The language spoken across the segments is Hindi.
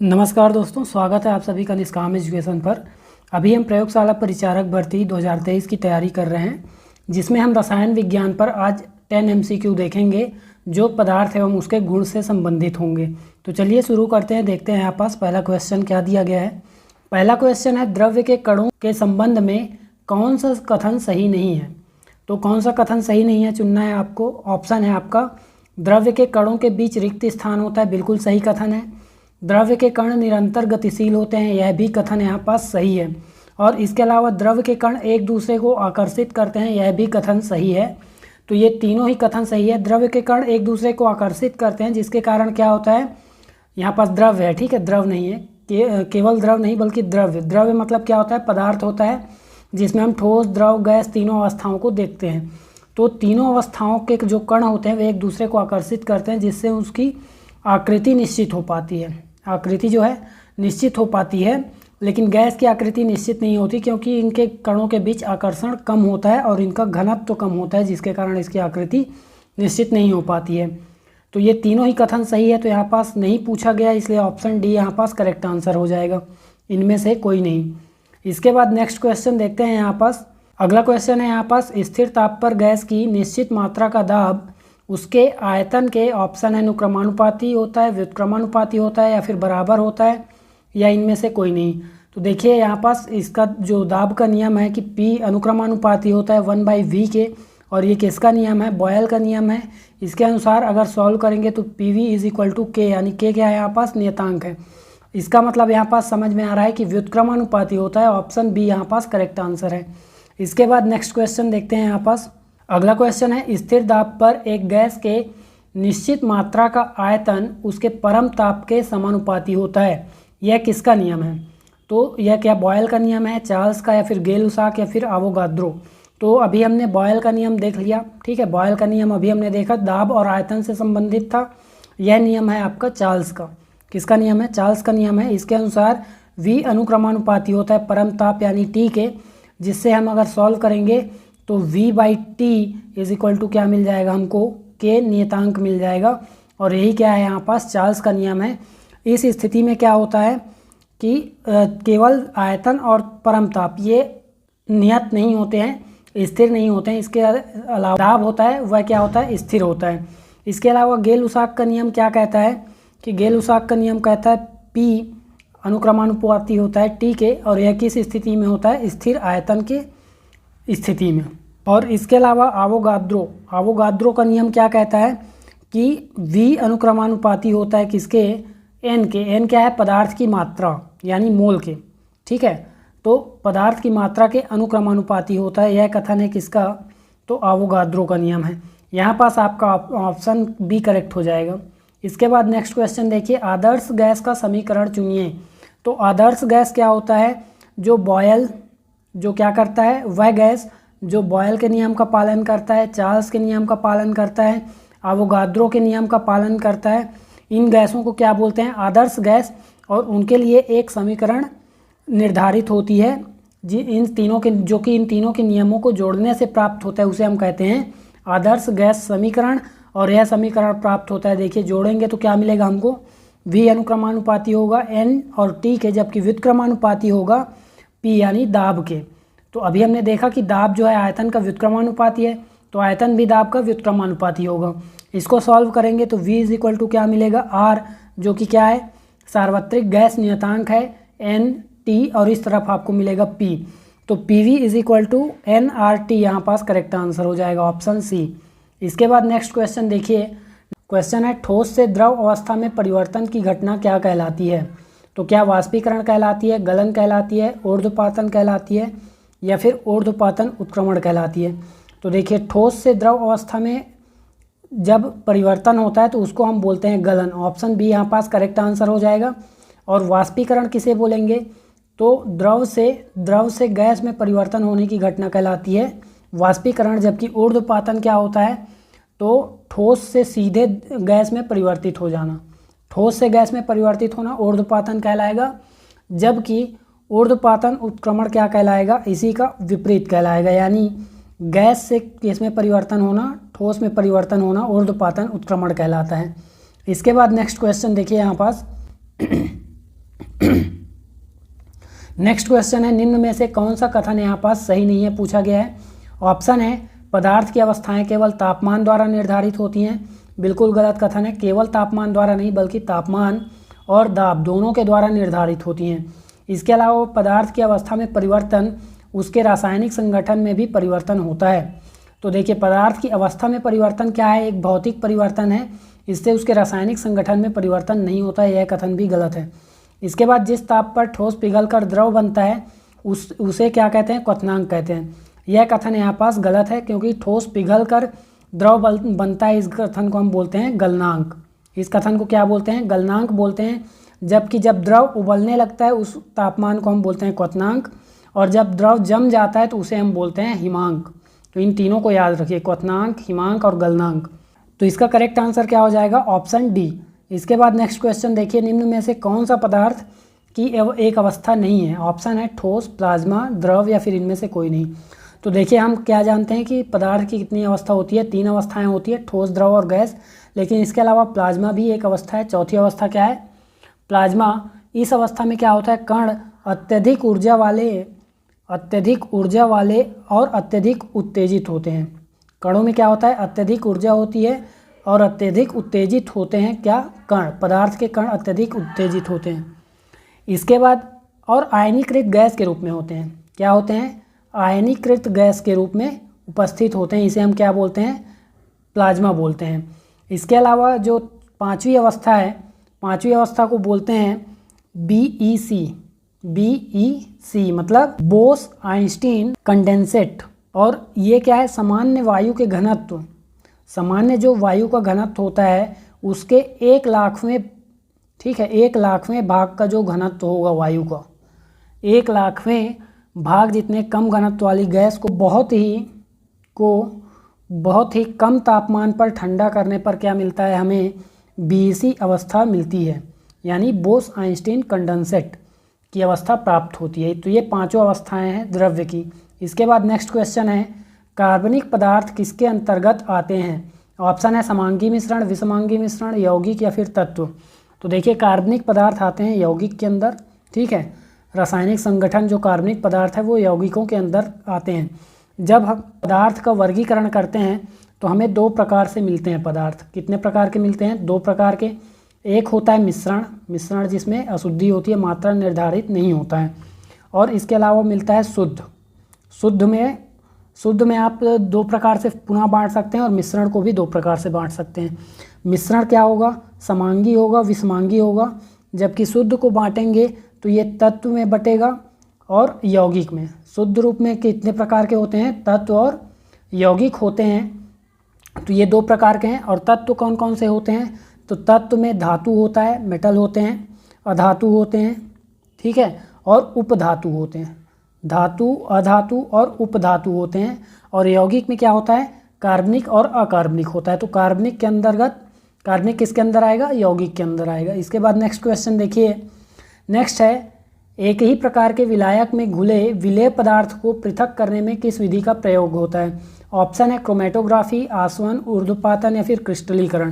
नमस्कार दोस्तों, स्वागत है आप सभी का निष्काम एजुकेशन पर। अभी हम प्रयोगशाला परिचारक भर्ती 2023 की तैयारी कर रहे हैं, जिसमें हम रसायन विज्ञान पर आज 10 MCQ देखेंगे जो पदार्थ एवं उसके गुण से संबंधित होंगे। तो चलिए शुरू करते हैं, देखते हैं यहाँ पास पहला क्वेश्चन क्या दिया गया है। पहला क्वेश्चन है, द्रव्य के कणों के संबंध में कौन सा कथन सही नहीं है। तो कौन सा कथन सही नहीं है चुनना है आपको। ऑप्शन है आपका, द्रव्य के कणों के बीच रिक्त स्थान होता है, बिल्कुल सही कथन है। द्रव्य के कण निरंतर गतिशील होते हैं, यह भी कथन यहाँ पास सही है। और इसके अलावा द्रव्य के कण एक दूसरे को आकर्षित करते हैं, यह भी कथन सही है। तो ये तीनों ही कथन सही है। द्रव्य के कण एक दूसरे को आकर्षित करते हैं, जिसके कारण क्या होता है, यहाँ पास द्रव्य है, ठीक है, द्रव नहीं है, केवल द्रव नहीं बल्कि द्रव्य। द्रव्य मतलब क्या होता है, पदार्थ होता है जिसमें हम ठोस, द्रव, गैस तीनों अवस्थाओं को देखते हैं। तो तीनों अवस्थाओं के जो कण होते हैं वे एक दूसरे को आकर्षित करते हैं, जिससे उसकी आकृति निश्चित हो पाती है। आकृति जो है निश्चित हो पाती है, लेकिन गैस की आकृति निश्चित नहीं होती, क्योंकि इनके कणों के बीच आकर्षण कम होता है और इनका घनत्व तो कम होता है, जिसके कारण इसकी आकृति निश्चित नहीं हो पाती है। तो ये तीनों ही कथन सही है। तो यहाँ पास नहीं पूछा गया, इसलिए ऑप्शन डी यहाँ पास करेक्ट आंसर हो जाएगा, इनमें से कोई नहीं। इसके बाद नेक्स्ट क्वेश्चन देखते हैं। यहाँ पास अगला क्वेश्चन है, यहाँ पास स्थिर ताप पर गैस की निश्चित मात्रा का दाब उसके आयतन के, ऑप्शन है, अनुक्रमानुपाती होता है, व्युत्क्रमानुपाती होता है, या फिर बराबर होता है, या इनमें से कोई नहीं। तो देखिए यहाँ पास इसका जो दाब का नियम है कि P अनुक्रमानुपाती होता है 1/V के, और ये किसका नियम है, बॉयल का नियम है। इसके अनुसार अगर सॉल्व करेंगे तो PV = K, यानी K क्या है यहाँ पास, नियतांक है। इसका मतलब यहाँ पास समझ में आ रहा है कि व्युत्क्रमानुपाती होता है। ऑप्शन बी यहाँ पास करेक्ट आंसर है। इसके बाद नेक्स्ट क्वेश्चन देखते हैं। यहाँ पास अगला क्वेश्चन है, स्थिर दाब पर एक गैस के निश्चित मात्रा का आयतन उसके परम ताप के समानुपाती होता है, यह किसका नियम है। तो यह क्या बॉयल का नियम है, चार्ल्स का, या फिर गेल-लुसाक, या फिर एवोगाद्रो। तो अभी हमने बॉयल का नियम देख लिया, ठीक है, बॉयल का नियम अभी हमने देखा, दाब और आयतन से संबंधित था। यह नियम है आपका चार्ल्स का। किसका नियम है, चार्ल्स का नियम है। इसके अनुसार V अनुक्रमानुपाती होता है परम ताप यानी T के, जिससे हम अगर सॉल्व करेंगे तो V/T = क्या मिल जाएगा हमको, K नियतांक मिल जाएगा। और यही क्या है यहाँ पास चार्ल्स का नियम है। इस स्थिति में क्या होता है कि केवल आयतन और परम ताप ये नियत नहीं होते हैं, स्थिर नहीं होते हैं। इसके अलावा दाब होता है वह क्या होता है, स्थिर होता है। इसके अलावा गेल-लुसाक का नियम क्या कहता है कि गेल-लुसाक का नियम कहता है P अनुक्रमानुपाती होता है T के, और यह किस स्थिति में होता है, स्थिर आयतन के स्थिति में। और इसके अलावा एवोगाद्रो का नियम क्या कहता है कि V अनुक्रमानुपाती होता है किसके, N के। N क्या है, पदार्थ की मात्रा यानी मोल के, ठीक है। तो पदार्थ की मात्रा के अनुक्रमानुपाती होता है, यह कथन है किसका, तो एवोगाद्रो का नियम है। यहाँ पास आपका ऑप्शन बी करेक्ट हो जाएगा। इसके बाद नेक्स्ट क्वेश्चन देखिए, आदर्श गैस का समीकरण चुनिए। तो आदर्श गैस क्या होता है, जो बॉयल जो क्या करता है, वह गैस जो बॉयल के नियम का पालन करता है, चार्ल्स के नियम का पालन करता है, एवोगाद्रो के नियम का पालन करता है। इन गैसों को क्या बोलते हैं, आदर्श गैस। और उनके लिए एक समीकरण निर्धारित होती है इन तीनों के नियमों को जोड़ने से प्राप्त होता है, उसे हम कहते हैं आदर्श गैस समीकरण। और यह समीकरण प्राप्त होता है, देखिए जोड़ेंगे तो क्या मिलेगा हमको, V अनुक्रमानुपाती होगा N और T के, जबकि व्युत्क्रमानुपाती होगा P यानी दाब के। तो अभी हमने देखा कि दाब जो है आयतन का व्युत्क्रमानुपाती है, तो आयतन भी दाब का व्युत्क्रमानुपाती होगा। इसको सॉल्व करेंगे तो V = क्या मिलेगा, R, जो कि क्या है, सार्वत्रिक गैस नियतांक है N T, और इस तरफ आपको मिलेगा P। तो PV = nRT यहाँ पास करेक्ट आंसर हो जाएगा, ऑप्शन सी। इसके बाद नेक्स्ट क्वेश्चन देखिए। क्वेश्चन है, ठोस से द्रव अवस्था में परिवर्तन की घटना क्या कहलाती है। तो क्या वाष्पीकरण कहलाती है, गलन कहलाती है, ऊर्ध्वपातन कहलाती है, या फिर ऊर्ध्वपातन उत्क्रमण कहलाती है। तो देखिए, ठोस से द्रव अवस्था में जब परिवर्तन होता है तो उसको हम बोलते हैं गलन, ऑप्शन बी यहाँ पास करेक्ट आंसर हो जाएगा। और वाष्पीकरण किसे बोलेंगे, तो द्रव से गैस में परिवर्तन होने की घटना कहलाती है वाष्पीकरण। जबकि ऊर्ध्वपातन क्या होता है, तो ठोस से सीधे गैस में परिवर्तित हो जाना, ठोस से गैस में परिवर्तित होना ऊर्ध्वपातन कहलाएगा। जबकि ऊर्ध्वपातन उत्क्रमण क्या कहलाएगा, इसी का विपरीत कहलाएगा, यानी गैस से किस में परिवर्तन होना, ठोस में परिवर्तन होना ऊर्ध्वपातन उत्क्रमण कहलाता है। इसके बाद नेक्स्ट क्वेश्चन देखिए यहाँ पास नेक्स्ट क्वेश्चन है, निम्न में से कौन सा कथन यहाँ पास सही नहीं है पूछा गया है। ऑप्शन है पदार्थ की अवस्थाएं केवल तापमान द्वारा निर्धारित होती हैं, बिल्कुल गलत कथन है। केवल तापमान द्वारा नहीं बल्कि तापमान और दाब दोनों के द्वारा निर्धारित होती हैं। इसके अलावा पदार्थ की अवस्था में परिवर्तन उसके रासायनिक संगठन में भी परिवर्तन होता है। तो देखिए पदार्थ की अवस्था में परिवर्तन क्या है, एक भौतिक परिवर्तन है, इससे उसके रासायनिक संगठन में परिवर्तन नहीं होता है, यह कथन भी गलत है। इसके बाद जिस ताप पर ठोस पिघलकर द्रव बनता है उसे क्या कहते हैं, क्वथनांक कहते हैं। यह कथन यहाँ पास गलत है क्योंकि ठोस पिघलकर द्रव बनता है, इस कथन को हम बोलते हैं गलनांक। इस कथन को क्या बोलते हैं, गलनांक बोलते हैं। जबकि जब द्रव उबलने लगता है उस तापमान को हम बोलते हैं क्वथनांक, और जब द्रव जम जाता है तो उसे हम बोलते हैं हिमांक। तो इन तीनों को याद रखिए, क्वथनांक, हिमांक और गलनांक। तो इसका करेक्ट आंसर क्या हो जाएगा, ऑप्शन डी। इसके बाद नेक्स्ट क्वेश्चन देखिए, निम्न में से कौन सा पदार्थ की एक अवस्था नहीं है। ऑप्शन है ठोस, प्लाज्मा, द्रव या फिर इनमें से कोई नहीं। तो देखिए हम क्या जानते हैं कि पदार्थ की कितनी अवस्था होती है, 3 अवस्थाएं होती है, ठोस, द्रव और गैस। लेकिन इसके अलावा प्लाज्मा भी एक अवस्था है, चौथी अवस्था क्या है, प्लाज्मा। इस अवस्था में क्या होता है, कण अत्यधिक ऊर्जा वाले और अत्यधिक उत्तेजित होते हैं। कणों में क्या होता है, अत्यधिक ऊर्जा होती है और अत्यधिक उत्तेजित होते हैं क्या, कण, पदार्थ के कण अत्यधिक उत्तेजित होते हैं। इसके बाद और आयनीकृत गैस के रूप में होते हैं, क्या होते हैं, आयनीकृत गैस के रूप में उपस्थित होते हैं, इसे हम क्या बोलते हैं, प्लाज्मा बोलते हैं। इसके अलावा जो 5वीं अवस्था है, 5वीं अवस्था को बोलते हैं BEC मतलब बोस आइंस्टीन कंडेंसेट। और ये क्या है, सामान्य वायु के घनत्व, सामान्य जो वायु का घनत्व होता है उसके 1,00,000वें, ठीक है, 1,00,000वें भाग का जो घनत्व होगा वायु का, 1,00,000वें भाग जितने कम घनत्व वाली गैस को बहुत ही कम तापमान पर ठंडा करने पर क्या मिलता है, हमें BEC अवस्था मिलती है, यानी बोस आइंस्टीन कंडेंसेट की अवस्था प्राप्त होती है। तो ये 5 अवस्थाएं हैं द्रव्य की। इसके बाद नेक्स्ट क्वेश्चन है, कार्बनिक पदार्थ किसके अंतर्गत आते हैं। ऑप्शन है समांगी मिश्रण, विषमांगी मिश्रण, यौगिक या फिर तत्व। तो देखिए कार्बनिक पदार्थ आते हैं यौगिक के अंदर, ठीक है, रासायनिक संगठन जो कार्बनिक पदार्थ है वो यौगिकों के अंदर आते हैं। जब हम पदार्थ का वर्गीकरण करते हैं तो हमें 2 प्रकार से मिलते हैं पदार्थ। कितने प्रकार के मिलते हैं, 2 प्रकार के। एक होता है मिश्रण जिसमें अशुद्धि होती है, मात्रा निर्धारित नहीं होता है। और इसके अलावा मिलता है शुद्ध में आप 2 प्रकार से पुनः बांट सकते हैं और मिश्रण को भी 2 प्रकार से बांट सकते हैं। मिश्रण क्या होगा, समांगी होगा, विषमांगी होगा। जबकि शुद्ध को बांटेंगे तो ये तत्व में बटेगा और यौगिक में। शुद्ध रूप में कितने प्रकार के होते हैं, तत्व और यौगिक होते हैं। तो ये 2 प्रकार के हैं। और तत्व कौन कौन से होते हैं, तो तत्व में धातु होता है, मेटल होते हैं, अधातु होते हैं, ठीक है, और उपधातु होते हैं। धातु, अधातु और उपधातु होते हैं। और यौगिक में क्या होता है, कार्बनिक और अकार्बनिक होता है। तो कार्बनिक के अंतर्गत, कार्बनिक किसके अंदर आएगा, यौगिक के अंदर आएगा। इसके बाद नेक्स्ट क्वेश्चन देखिए, नेक्स्ट है, एक ही प्रकार के विलायक में घुले विलेय पदार्थ को पृथक करने में किस विधि का प्रयोग होता है। ऑप्शन है क्रोमेटोग्राफी, आसवन, ऊर्ध्वपातन या फिर क्रिस्टलीकरण।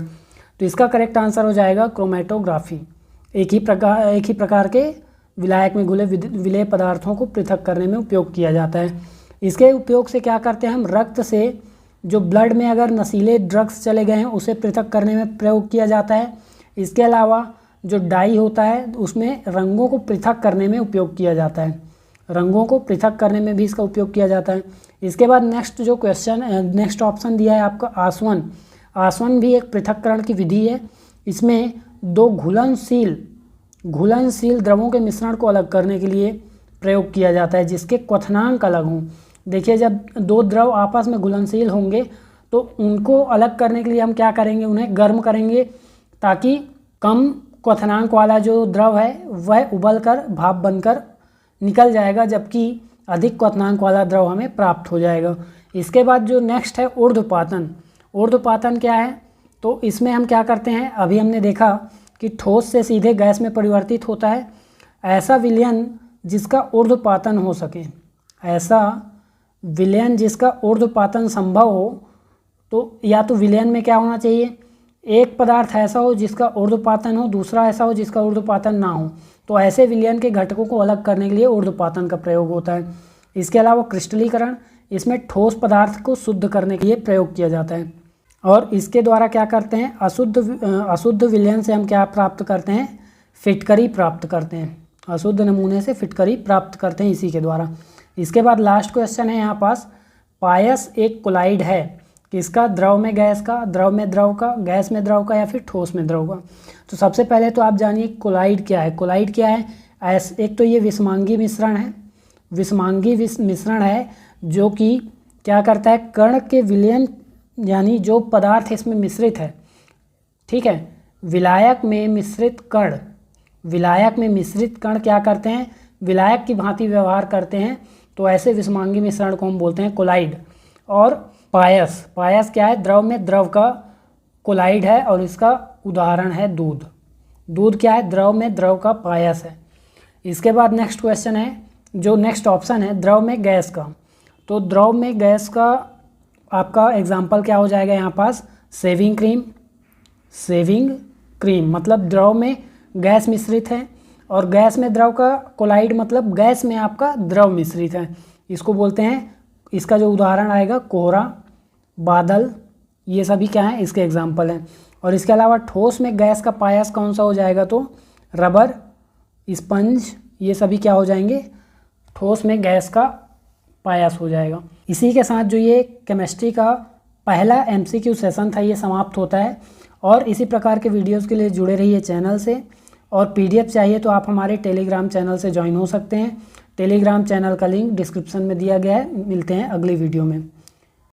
तो इसका करेक्ट आंसर हो जाएगा क्रोमेटोग्राफी। एक ही प्रकार के विलायक में घुले विलेय पदार्थों को पृथक करने में उपयोग किया जाता है। इसके उपयोग से क्या करते हैं हम, रक्त से जो ब्लड में अगर नशीले ड्रग्स चले गए हैं उसे पृथक करने में प्रयोग किया जाता है। इसके अलावा जो डाई होता है उसमें रंगों को पृथक करने में उपयोग किया जाता है, रंगों को पृथक करने में भी इसका उपयोग किया जाता है। इसके बाद नेक्स्ट जो क्वेश्चन, नेक्स्ट ऑप्शन दिया है आपका आसवन। आसवन भी एक पृथक्करण की विधि है। इसमें 2 घुलनशील द्रवों के मिश्रण को अलग करने के लिए प्रयोग किया जाता है जिसके क्वथनांक अलग हों। देखिए जब 2 द्रव आपस में घुलनशील होंगे तो उनको अलग करने के लिए हम क्या करेंगे, उन्हें गर्म करेंगे ताकि कम क्वथनांक वाला जो द्रव है वह उबलकर भाप बनकर निकल जाएगा, जबकि अधिक क्वथनांक वाला द्रव हमें प्राप्त हो जाएगा। इसके बाद जो नेक्स्ट है ऊर्ध्वपातन। ऊर्ध्वपातन क्या है, तो इसमें हम क्या करते हैं, अभी हमने देखा कि ठोस से सीधे गैस में परिवर्तित होता है। ऐसा विलयन जिसका ऊर्ध्वपातन हो सके, ऐसा विलयन जिसका ऊर्ध्वपातन संभव हो, तो या तो विलयन में क्या होना चाहिए, एक पदार्थ ऐसा हो जिसका ऊर्ध्वपातन हो, दूसरा ऐसा हो जिसका ऊर्ध्वपातन ना हो, तो ऐसे विलयन के घटकों को अलग करने के लिए ऊर्ध्वपातन का प्रयोग होता है। इसके अलावा क्रिस्टलीकरण, इसमें ठोस पदार्थ को शुद्ध करने के लिए प्रयोग किया जाता है। और इसके द्वारा क्या करते हैं, अशुद्ध विलयन से हम क्या प्राप्त करते हैं, फिटकरी प्राप्त करते हैं। अशुद्ध नमूने से फिटकरी प्राप्त करते हैं इसी के द्वारा। इसके बाद लास्ट क्वेश्चन है यहाँ पास, पायस एक कोलाइड है किसका, द्रव में गैस का, द्रव में द्रव का, गैस में द्रव का, या फिर ठोस में द्रव का। तो सबसे पहले तो आप जानिए कोलाइड क्या है। कोलाइड क्या है, एक तो ये विषमांगी मिश्रण है, विषमांगी मिश्रण है जो कि क्या करता है, कण के विलयन, यानी जो पदार्थ इसमें मिश्रित है, ठीक है, विलायक में मिश्रित कण, विलायक में मिश्रित कण क्या करते हैं, विलायक की भांति व्यवहार करते हैं। तो ऐसे विषमांगी मिश्रण को हम बोलते हैं कोलाइड। और पायस, पायस क्या है, द्रव में द्रव का कोलाइड है और इसका उदाहरण है दूध। दूध क्या है, द्रव में द्रव का पायस है। इसके बाद नेक्स्ट क्वेश्चन है, जो नेक्स्ट ऑप्शन है द्रव में गैस का। तो द्रव में गैस का आपका एग्जाम्पल क्या हो जाएगा यहाँ पास, शेविंग क्रीम। शेविंग क्रीम मतलब द्रव में गैस मिश्रित है, और गैस में द्रव का कोलाइड मतलब गैस में आपका द्रव मिश्रित है, इसको बोलते हैं। इसका जो उदाहरण आएगा कोहरा, बादल, ये सभी क्या हैं, इसके एग्जाम्पल हैं। और इसके अलावा ठोस में गैस का पायस कौन सा हो जाएगा, तो रबर, स्पंज, ये सभी क्या हो जाएंगे, ठोस में गैस का पायस हो जाएगा। इसी के साथ जो ये केमिस्ट्री का पहला MCQ सेशन था ये समाप्त होता है। और इसी प्रकार के वीडियोस के लिए जुड़े रहिए चैनल से। और PDF चाहिए तो आप हमारे टेलीग्राम चैनल से ज्वाइन हो सकते हैं। टेलीग्राम चैनल का लिंक डिस्क्रिप्शन में दिया गया है। मिलते हैं अगली वीडियो में।